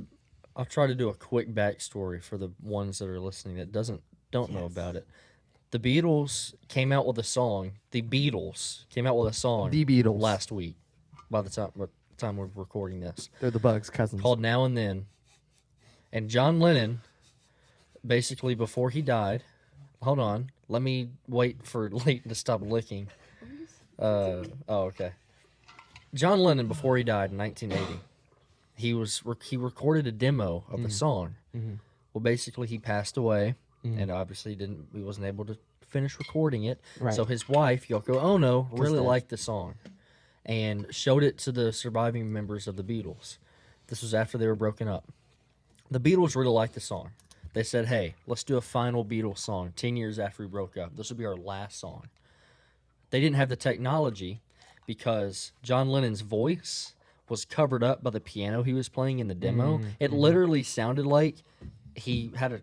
I'll try to do a quick backstory for the ones that are listening that don't know about it. The Beatles came out with a song. The Beatles came out with a song. The Beatles. last week. By the time we're recording this, They're the Bugs cousins. called Now and Then, and John Lennon, basically before he died. Hold on, let me wait for Leighton to stop licking. Okay. John Lennon, before he died in 1980, he recorded a demo of the song. Well, basically, he passed away, and obviously he wasn't able to finish recording it. Right. So his wife, Yoko Ono, really dead. liked the song, and showed it to the surviving members of the Beatles. This was after they were broken up. The Beatles really liked the song. They said, "Hey, let's do a final Beatles song 10 years after we broke up. This will be our last song." They didn't have the technology because John Lennon's voice was covered up by the piano he was playing in the demo. It literally sounded like he had a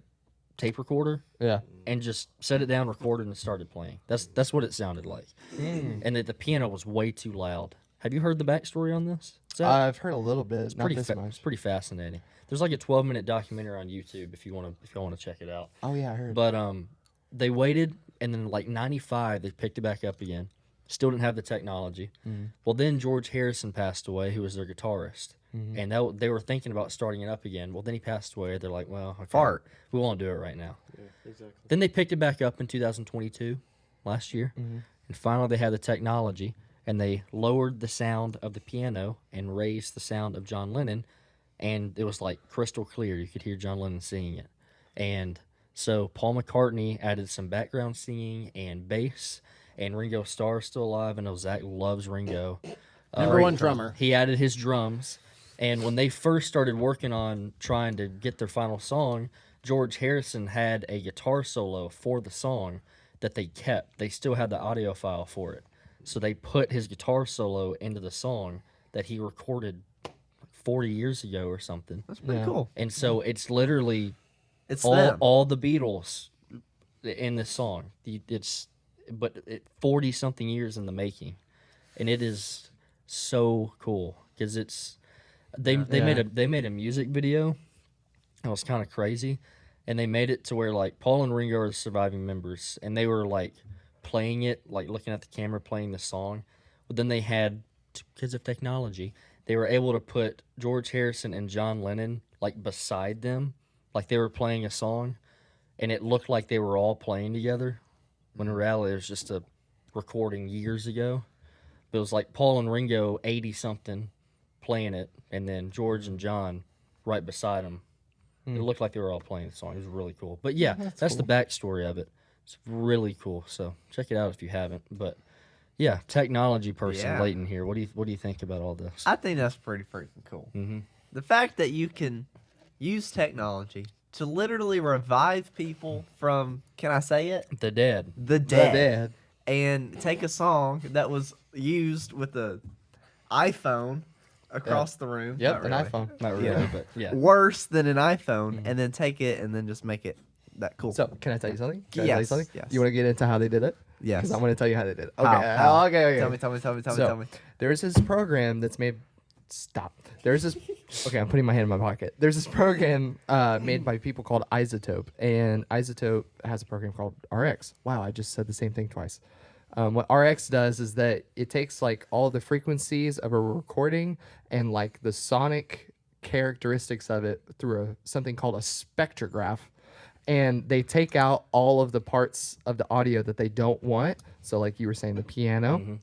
tape recorder Yeah. and just set it down, recorded, and started playing. That's what it sounded like. And that the piano was way too loud. Have you heard the backstory on this? Zach? I've heard a little bit. It's Not pretty this it's much. pretty fascinating. There's like a 12-minute documentary on YouTube if you want to check it out. Oh yeah, I heard. But they waited, and then like 95, they picked it back up again. Still didn't have the technology. Well, then George Harrison passed away, who was their guitarist, and they were thinking about starting it up again. Well, then he passed away. They're like, well, okay, Fart. we won't do it right now. Yeah, exactly. Then they picked it back up in 2022, last year, and finally they had the technology, and they lowered the sound of the piano and raised the sound of John Lennon, and it was like crystal clear. You could hear John Lennon singing it. And so Paul McCartney added some background singing and bass, and Ringo Starr is still alive. I know Zach loves Ringo. Number one drummer. He added his drums, and when they first started working on trying to get their final song, George Harrison had a guitar solo for the song that they kept. They still had the audio file for it. So they put his guitar solo into the song that he recorded 40 years ago or something. That's pretty Yeah. cool. And so it's literally It's them. all the Beatles in this song. It's 40 something years in the making, and it is so cool because they made a music video. It was kind of crazy, and they made it to where like Paul and Ringo are the surviving members, and they were like playing it, like looking at the camera, playing the song. But then they had, because of technology, they were able to put George Harrison and John Lennon like beside them, like they were playing a song, and it looked like they were all playing together, when in reality it was just a recording years ago. But it was like Paul and Ringo, 80-something, playing it, and then George and John right beside them. It looked like they were all playing the song. It was really cool. But yeah, that's the backstory of it. It's really cool. So check it out if you haven't. But yeah, technology person Yeah. Leighton here. What do you think about all this? I think that's pretty freaking cool. Mm-hmm. The fact that you can use technology to literally revive people from, can I say it? The Dead. The dead. Dead. And take a song that was used with the iPhone across the room. Yep, Not an really. iPhone. Not really, Yeah. but yeah. Worse than an iPhone, and then take it and then just make it that cool. So, can I tell you something? Can I tell you Yes, something? yes. You want to get into how they did it? Yes. Because I'm going to tell you how they did it. Okay. How? Okay. Tell me. So, there's this program that's made. Stop. There's this. Okay, I'm putting my hand in my pocket. There's this program made by people called Isotope, and Isotope has a program called RX. Wow, I just said the same thing twice. What RX does is that it takes like all the frequencies of a recording and like the sonic characteristics of it through something called a spectrograph, and they take out all of the parts of the audio that they don't want. So like you were saying, the piano.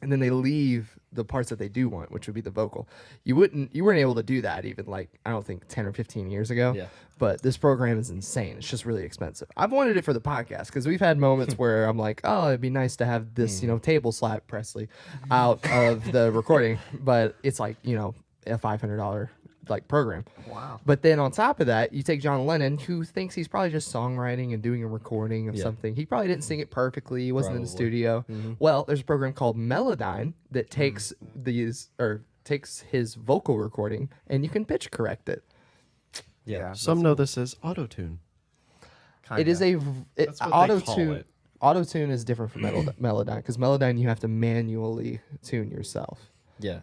And then they leave the parts that they do want, which would be the vocal. You weren't able to do that even like, I don't think 10 or 15 years ago. Yeah. But this program is insane. It's just really expensive. I've wanted it for the podcast because we've had moments where I'm like, oh, it'd be nice to have this, table slap Presley out of the recording. But it's like, a $500 like program. Wow. But then on top of that, you take John Lennon, who thinks he's probably just songwriting and doing a recording of something. He probably didn't sing it perfectly. He wasn't in the studio. Well, there's a program called Melodyne that takes takes his vocal recording and you can pitch correct it. Yeah. Some know this as auto-tune. It is That's what they auto call tune. it. Auto tune is different from Melodyne because Melodyne you have to manually tune yourself. Yeah.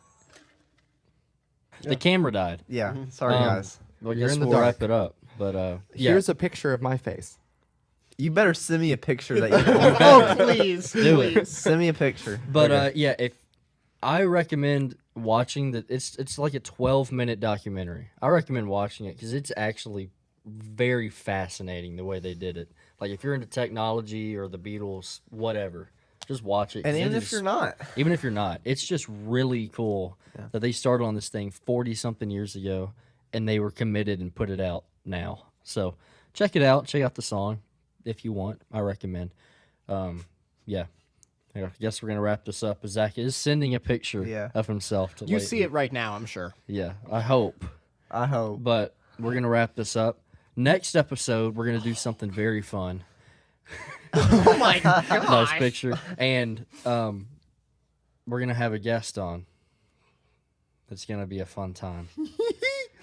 The camera died. Yeah. Sorry, Um, guys. Well, I You're guess in the we'll dark. wrap it up. But yeah. Here's a picture of my face. You better send me a picture that you Oh, please. Do it. send me a picture. But yeah, if I recommend watching it's like a 12-minute documentary. I recommend watching it because it's actually very fascinating the way they did it. Like if you're into technology or the Beatles, whatever, just watch it. 'cause And even it if is- you're not, even if you're not, it's just really cool that they started on this thing 40-something years ago, and they were committed and put it out now. So check it out. Check out the song if you want. I recommend. Yeah. I guess we're gonna wrap this up. Zach is sending a picture Yeah. of himself to You Leighton. see it right now, I'm sure. Yeah, I hope. I hope. But we're gonna wrap this up. Next episode, we're gonna do something very fun. Oh my Nice gosh. picture. And we're gonna have a guest on. It's gonna be a fun time.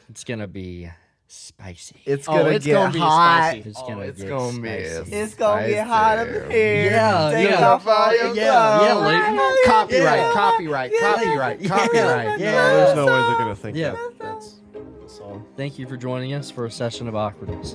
It's gonna be spicy. It's Oh, gonna it's get gonna be hot. spicy. It's gonna it's get gonna be spicy. It's gonna get hot up in here. Yeah, Take yeah. off all your Yeah, clothes. Leighton. Copyright, Yeah. copyright, copyright, copyright. Yeah. There's no way they're gonna think Yeah. that's the song. Thank you for joining us for a session of Awkwardness.